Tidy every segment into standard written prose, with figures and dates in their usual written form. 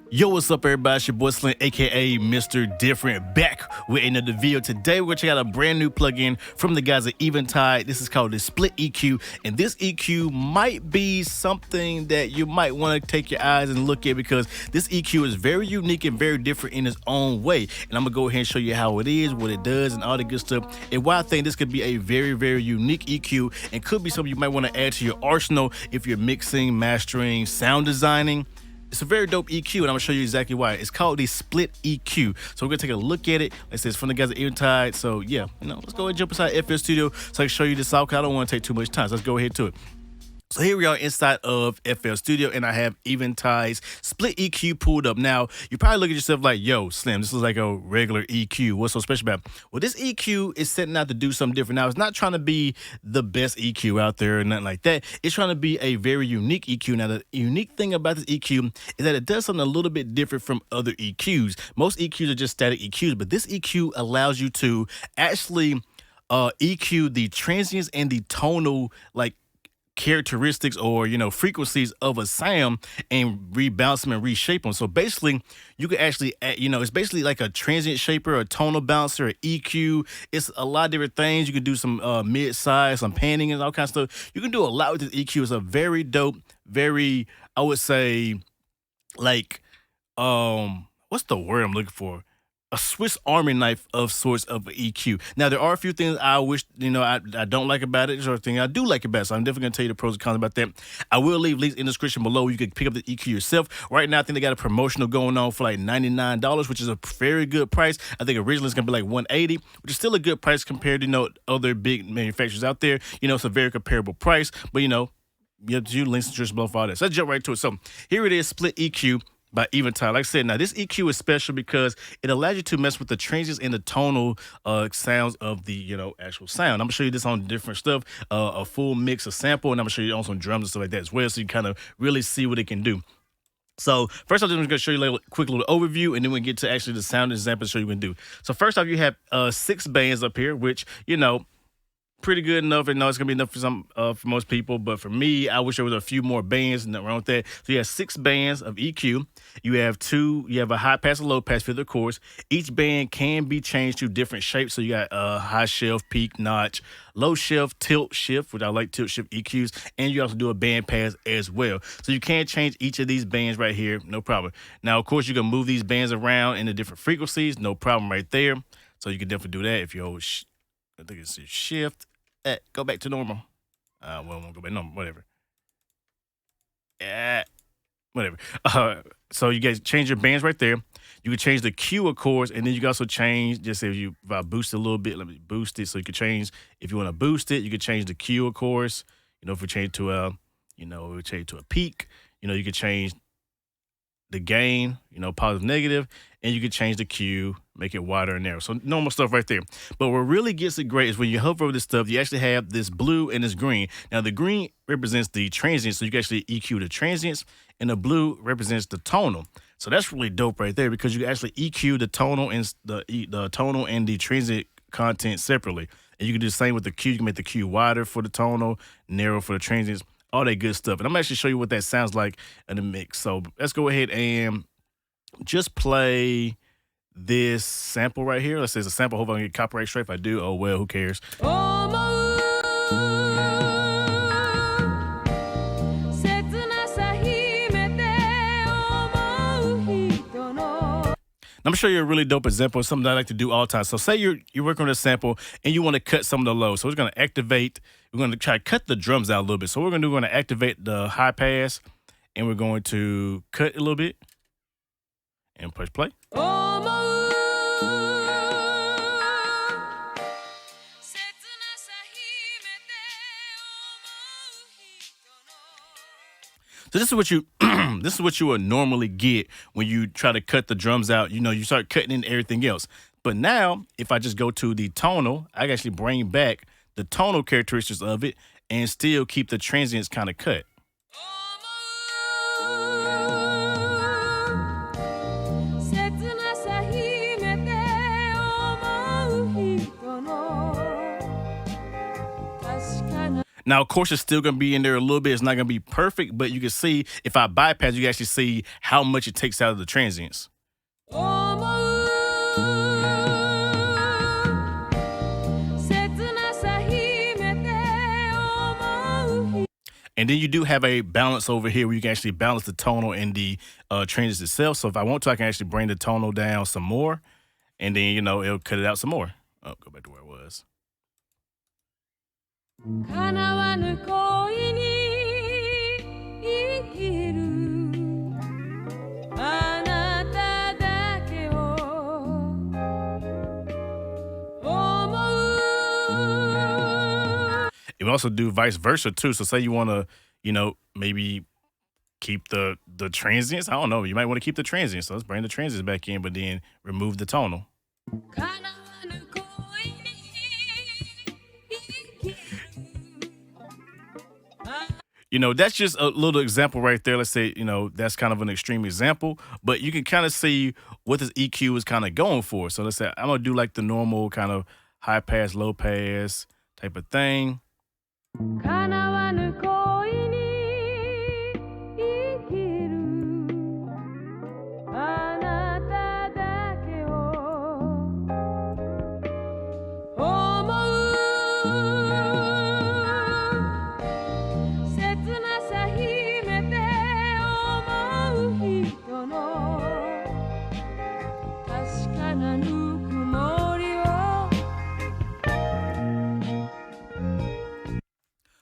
Yo, what's up, everybody? It's your boy Slim, aka Mr. Different, back with another video. Today, we're gonna check out a brand new plugin from the guys at Eventide. This is called the Split EQ, and this EQ might be something that you might want to take your eyes and look at because this EQ is very unique and very different in its own way. And I'm gonna go ahead and show you how it is, what it does, and all the good stuff, and why I think this could be a very, very unique EQ and could be something you might want to add to your arsenal if you're mixing, mastering, sound designing. It's a very dope EQ, and I'm gonna show you exactly why. It's called the Split EQ. So we're gonna take a look at it. Like I said, it's from the guys at Eventide. So yeah, let's go ahead and jump inside FL Studio so I can show you this out, because I don't want to take too much time. So let's go ahead to it. So here we are inside of FL Studio, and I have Eventide's Split EQ pulled up. Now, you probably look at yourself like, yo, Slim, this is like a regular EQ. What's so special about it? Well, this EQ is setting out to do something different. Now, it's not trying to be the best EQ out there or nothing like that. It's trying to be a very unique EQ. Now, the unique thing about this EQ is that it does something a little bit different from other EQs. Most EQs are just static EQs, but this EQ allows you to actually EQ the transients and the tonal, like, characteristics or frequencies of a sound and rebounce them and reshape them. So basically you could actually it's basically like a transient shaper, a tonal bouncer, an EQ. It's a lot of different things. You can do some mid-size, some panning, and all kinds of stuff. You can do a lot with this EQ. It's a very dope, very, I would say, like what's the word I'm looking for? A Swiss Army knife of sorts of EQ. Now, there are a few things I wish, I don't like about it. There's other things I do like about it. So I'm definitely going to tell you the pros and cons about that. I will leave links in the description below where you can pick up the EQ yourself. Right now, I think they got a promotional going on for like $99, which is a very good price. I think originally it's going to be like $180, which is still a good price compared to, other big manufacturers out there. It's a very comparable price, but, you have to use links in the description below for all that. So let's jump right to it. So here it is, Split EQ by Eventide. Like I said, now this EQ is special because it allows you to mess with the transients and the tonal sounds of the actual sound. I'm gonna show you this on different stuff, a full mix, a sample, and I'm gonna show you on some drums and stuff like that as well, so you kind of really see what it can do. So first I'm just going to show you a quick little overview, and then we get to actually the sound example to show you what to do. So first off, you have 6 bands up here, which pretty good enough. And it's gonna be enough for for most people, but for me, I wish there was a few more bands. Nothing wrong with that. So you have 6 bands of EQ. You have a high pass and low pass filter, of course. Each band can be changed to different shapes. So you got high shelf, peak, notch, low shelf, tilt shift, which I like tilt shift EQs, and you also do a band pass as well. So you can change each of these bands right here, no problem. Now, of course, you can move these bands around into different frequencies, no problem right there. So you can definitely do that if you I think it's shift. Go back to normal. Well, I won't go back to normal. Whatever. Whatever. So you guys change your bands right there. You can change the Q, of course, and then you can also change. Just say if I boost it a little bit, let me boost it. So you can change if you want to boost it. You can change the Q, of course. If we change to we change to a peak. You can change the gain, positive, negative, and you can change the Q, make it wider and narrow. So normal stuff right there. But what really gets it great is when you hover over this stuff, you actually have this blue and this green. Now, the green represents the transients, so you can actually EQ the transients, and the blue represents the tonal. So that's really dope right there because you can actually EQ the tonal and the tonal and the transient content separately. And you can do the same with the Q. You can make the Q wider for the tonal, narrow for the transients, all that good stuff. And I'm actually show you what that sounds like in the mix. So let's go ahead and just play this sample right here. Let's say it's a sample. Hope I can get copyright straight. If I do, oh well, who cares? I'm gonna show you a really dope example of something that I like to do all the time. So say you're working on a sample and you want to cut some of the low. So we're gonna activate. We're gonna try to cut the drums out a little bit. So what we're gonna activate the high pass, and we're going to cut a little bit and push play. So this is what you this is what you would normally get when you try to cut the drums out. You start cutting in everything else. But now, if I just go to the tonal, I can actually bring back the tonal characteristics of it and still keep the transients kind of cut. Now, of course, it's still going to be in there a little bit. It's not going to be perfect, but you can see if I bypass, you can actually see how much it takes out of the transients. And then you do have a balance over here where you can actually balance the tonal and the transients itself. So if I want to, I can actually bring the tonal down some more, and then, you know, it'll cut it out some more. Oh, go back to where it was. You can also do vice versa too. So say you want to, you know, maybe keep the transients. I don't know. You might want to keep the transients. So let's bring the transients back in, but then remove the tonal. You know, that's just a little example right there. Let's say, you know, that's kind of an extreme example, but you can kind of see what this EQ is kind of going for. So let's say I'm going to do like the normal kind of high pass, low pass type of thing.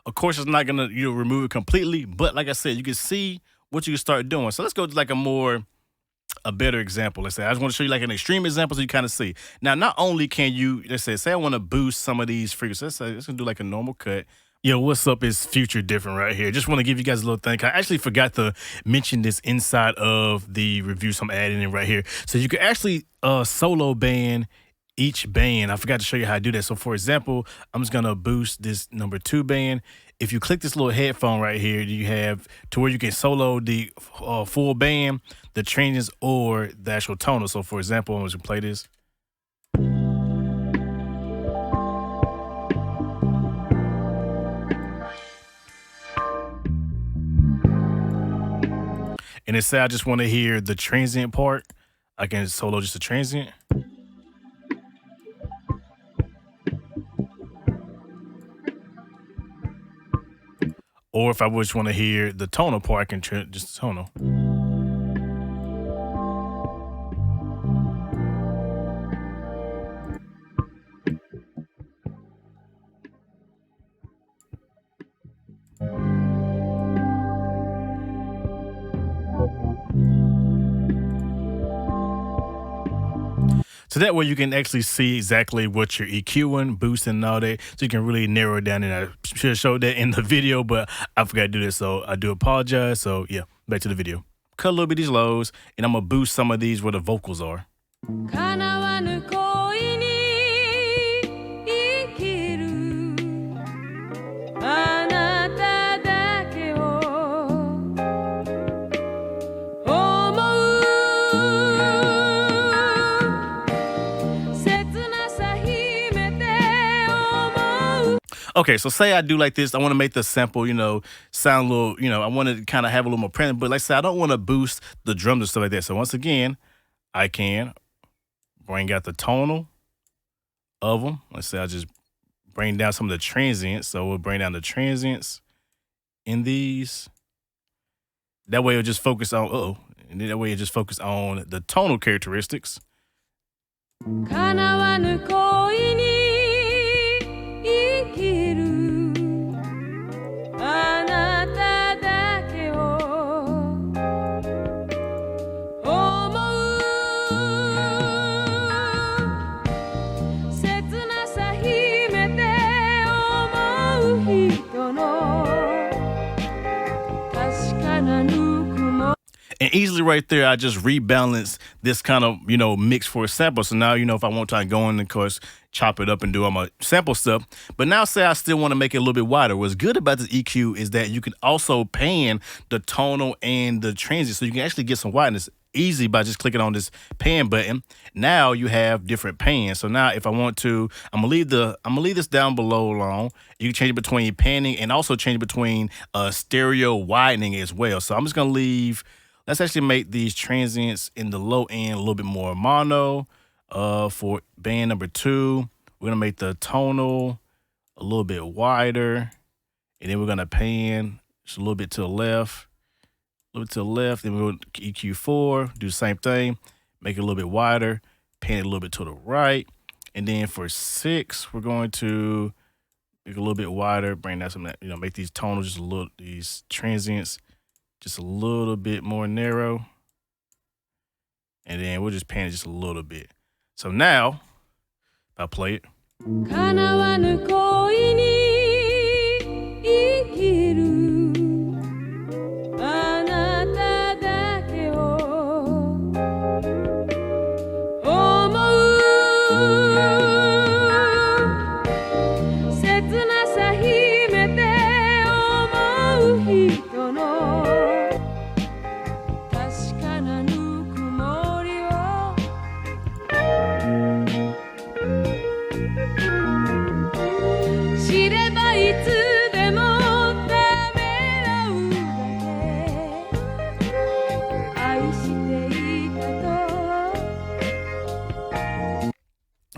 Of course, it's not gonna, you know, remove it completely, but like I said, you can see what you can start doing. So let's go to like a better example. Let's say I just want to show you like an extreme example so you kind of see. Now, not only can you, let's say I want to boost some of these frequencies. Let's say let's do like a normal cut. Yo, what's up? It's Future Different right here. Just want to give you guys a little thing. I actually forgot to mention this inside of the review, so I'm adding it right here. So you can actually solo band each band. I forgot to show you how to do that. So for example, I'm just gonna boost this number 2 band. If you click this little headphone right here, you have to where you can solo the full band, the transients, or the actual tonal. So for example, I'm gonna play this. And it said I just want to hear the transient part. I can solo just a transient. Or if I just want to hear the tonal part, I can just tonal. So that way you can actually see exactly what you're EQing, boosting, and all that. So you can really narrow it down. And I should have showed that in the video, but I forgot to do this. So I do apologize. So yeah, back to the video. Cut a little bit of these lows, and I'm going to boost some of these where the vocals are. Okay, so say I do like this. I want to make the sample, you know, sound a little, you know, I want to kind of have a little more present, but like I said, I don't want to boost the drums and stuff like that. So once again, I can bring out the tonal of them. Let's say I just bring down some of the transients. So we'll bring down the transients in these. That way it'll just focus on, and then that way it just focus on the tonal characteristics. And easily right there, I just rebalance this kind of, you know, mix for a sample. So now, you know, if I want to go in, of course, chop it up and do all my sample stuff. But now say I still want to make it a little bit wider. What's good about this EQ is that you can also pan the tonal and the transient. So you can actually get some wideness. easy by just clicking on this pan button. Now you have different pans. So now if I want to, I'm gonna leave this down below long. You can change it between panning and also change it between stereo widening as well. So I'm just gonna leave, let's actually make these transients in the low end a little bit more mono. For band number 2, we're gonna make the tonal a little bit wider, and then we're gonna pan just a little bit to the left. A little bit to the left, then we'll EQ4, do the same thing, make it a little bit wider, pan it a little bit to the right. And then for 6, we're going to make it a little bit wider, bring that some, make these tonals just a little, these transients just a little bit more narrow. And then we'll just pan it just a little bit. So now, if I play it.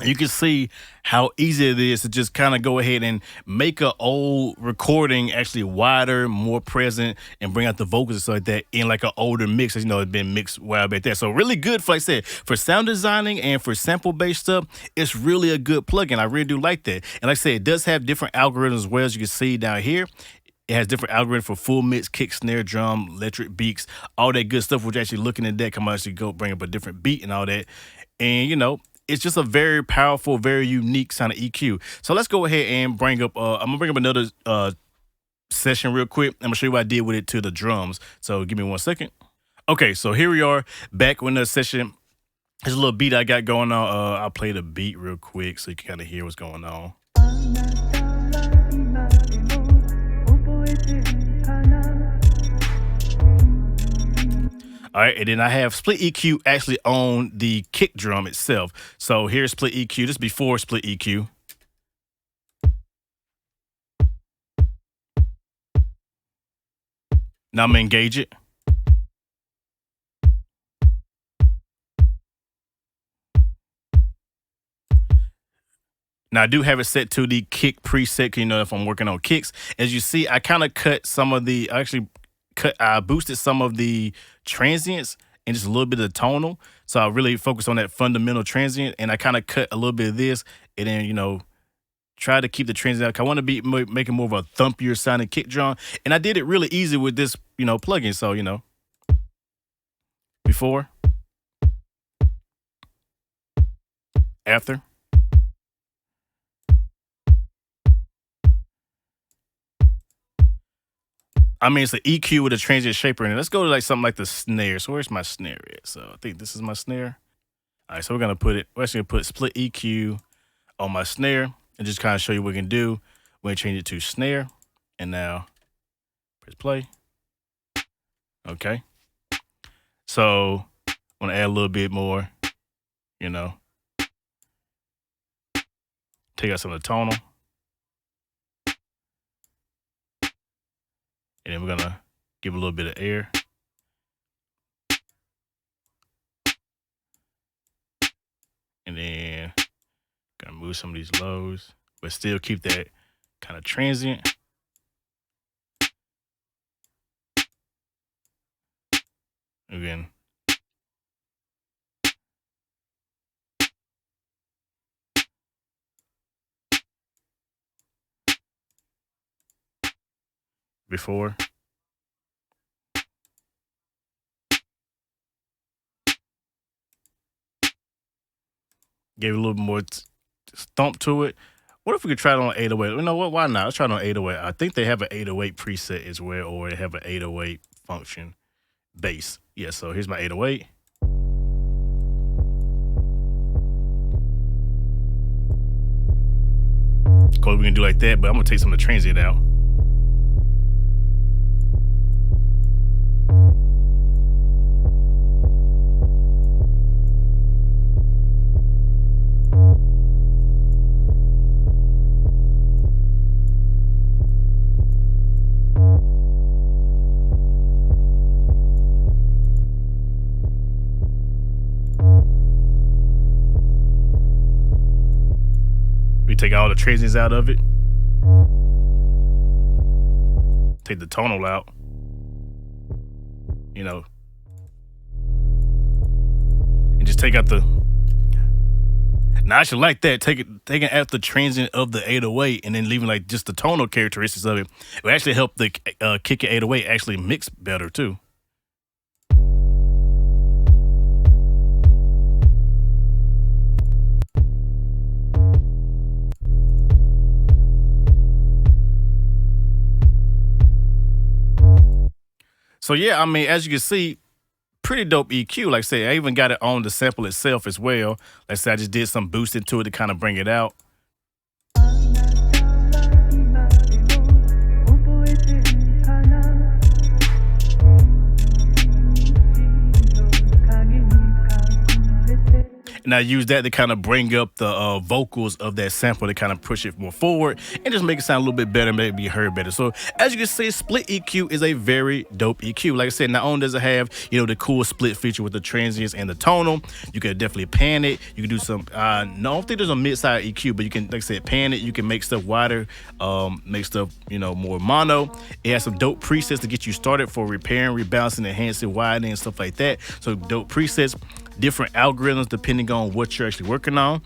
You can see how easy it is to just kind of go ahead and make an old recording actually wider, more present, and bring out the vocals and stuff like that in like an older mix, as it's been mixed a while back there. So really good, for, like I said, for sound designing and for sample-based stuff, it's really a good plugin. I really do like that. And like I said, it does have different algorithms as well, as you can see down here. It has different algorithms for full mix, kick, snare, drum, electric beats, all that good stuff. Which actually looking at that, come on, actually go bring up a different beat and all that. And it's just a very powerful, very unique sound of EQ. So let's go ahead and bring up, I'm gonna bring up another session real quick. I'm gonna show you what I did with it to the drums. So give me 1 second. Okay, so here we are back with another session. There's a little beat I got going on. I'll play the beat real quick so you can kind of hear what's going on. All right, and then I have Split EQ actually on the kick drum itself. So here's Split EQ. This is before Split EQ. Now I'm gonna engage it. Now I do have it set to the kick preset, if I'm working on kicks. As you see, I kind of cut some of the, I boosted some of the transients and just a little bit of the tonal. So I really focus on that fundamental transient, and I kind of cut a little bit of this, and then, try to keep the transient. I want to be making more of a thumpier sounding kick drum. And I did it really easy with this, plugin. So, before, after. It's an EQ with a transient shaper in it. Let's go to like something like the snare. So where's my snare at? So I think this is my snare. All right, so we're actually gonna put Split EQ on my snare and just kind of show you what we can do. We're gonna change it to snare, and now press play. Okay. So I want to add a little bit more, take out some of the tonal. And then we're gonna give a little bit of air. And then gonna move some of these lows, but still keep that kind of transient. Again. Before. Gave a little more thump to it. What if we could try it on 808? You know what? Why not? Let's try it on 808. I think they have an 808 preset as well, or they have an 808 function bass. Yeah, so here's my 808. Of course, we can do like that, but I'm gonna take some of the transient out. Take all the transients out of it. Take the tonal out. You know. And just take out the. Now I should like that. Taking out the transient of the 808 and then leaving like just the tonal characteristics of it. It will actually help the kick 808 actually mix better too. So yeah, I mean, as you can see, pretty dope EQ. Like I say, I even got it on the sample itself as well. Like I said, I just did some boosting to it to kind of bring it out. And I use that to kind of bring up the vocals of that sample to kind of push it more forward and just make it sound a little bit better, maybe heard better. So as you can see, Split EQ is a very dope EQ. Like I said, not only does it have, you know, the cool split feature with the transients and the tonal, you can definitely pan it. You can do some, no, I don't think there's a mid-side EQ, but you can, like I said, pan it. You can make stuff wider, make stuff, you know, more mono. It has some dope presets to get you started for repairing, rebalancing, enhancing, widening, and stuff like that. So dope presets. Different algorithms depending on what you're actually working on.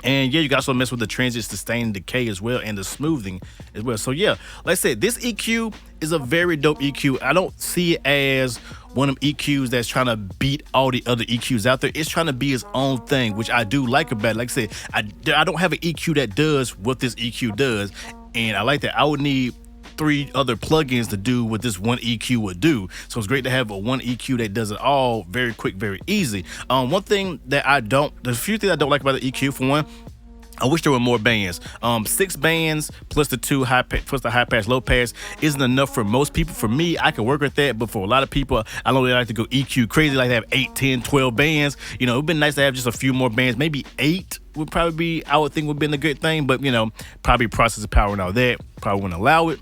And yeah, you can also mess with the transient sustain decay as well and the smoothing as well. So yeah, like I said, this EQ is a very dope EQ. I don't see it as one of them EQs that's trying to beat all the other EQs out there. It's trying to be its own thing, which I do like about it. Like I said, I don't have an EQ that does what this EQ does. And I like that. I would need 3 other plugins to do what this one EQ would do. So it's great to have a one EQ that does it all very quick, very easy. One thing that there's a few things I don't like about the EQ. For one, I wish there were more bands. 6 bands plus the 2 high pass, low pass isn't enough for most people. For me, I can work with that, but for a lot of people, I know they like to go EQ crazy, like to have 8, 10, 12 bands. You know, it'd been nice to have just a few more bands, maybe 8 would probably be, I would think would have been a good thing, but you know, probably processing power and all that probably wouldn't allow it.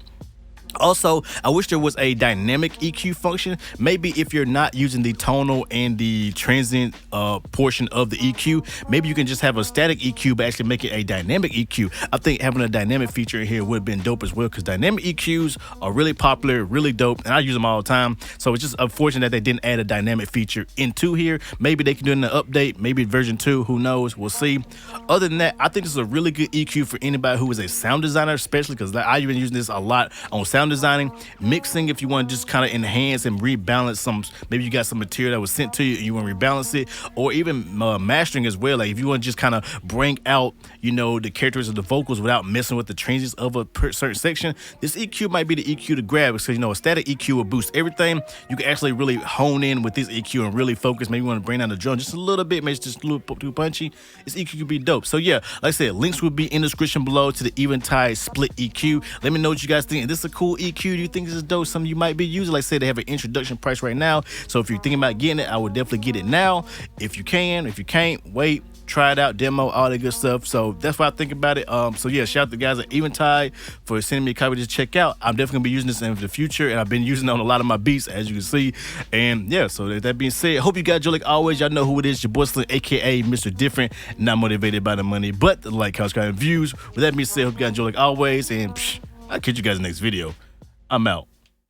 Also, I wish there was a dynamic EQ function. Maybe if you're not using the tonal and the transient portion of the EQ, maybe you can just have a static EQ but actually make it a dynamic EQ. I think having a dynamic feature in here would have been dope as well, because dynamic EQs are really popular, really dope, and I use them all the time. So it's just unfortunate that they didn't add a dynamic feature into here. Maybe they can do it in the update, maybe version 2, who knows, we'll see. Other than that, I think this is a really good EQ for anybody who is a sound designer, especially because I've been using this a lot on sound designing, mixing. If you want to just kind of enhance and rebalance some, maybe you got some material that was sent to you and you want to rebalance it, or even mastering as well. Like if you want to just kind of bring out, you know, the characteristics of the vocals without messing with the transients of a certain section, this EQ might be the EQ to grab, because you know a static EQ will boost everything. You can actually really hone in with this EQ and really focus. Maybe you want to bring down the drum just a little bit, maybe it's just a little too punchy. This EQ could be dope. So yeah, like I said, links will be in the description below to the Eventide Split EQ. Let me know what you guys think. Is this a cool EQ? Do you think this is dope? Something you might be using? Like I said, they have an introduction price right now. So if you're thinking about getting it, I would definitely get it now. If you can, if you can't, wait, try it out, demo, all that good stuff. So that's what I think about it. So yeah, shout out to the guys at Eventide for sending me a copy to check out. I'm definitely gonna be using this in the future, and I've been using it on a lot of my beats, as you can see. And yeah, so that being said, hope you guys enjoy. Like always, y'all know who it is, your boy Slim, aka Mr. Different, not motivated by the money, but the like, comment, subscribe, and views. With that being said, hope you guys enjoy like always, and I'll catch you guys in the next video. I'm out.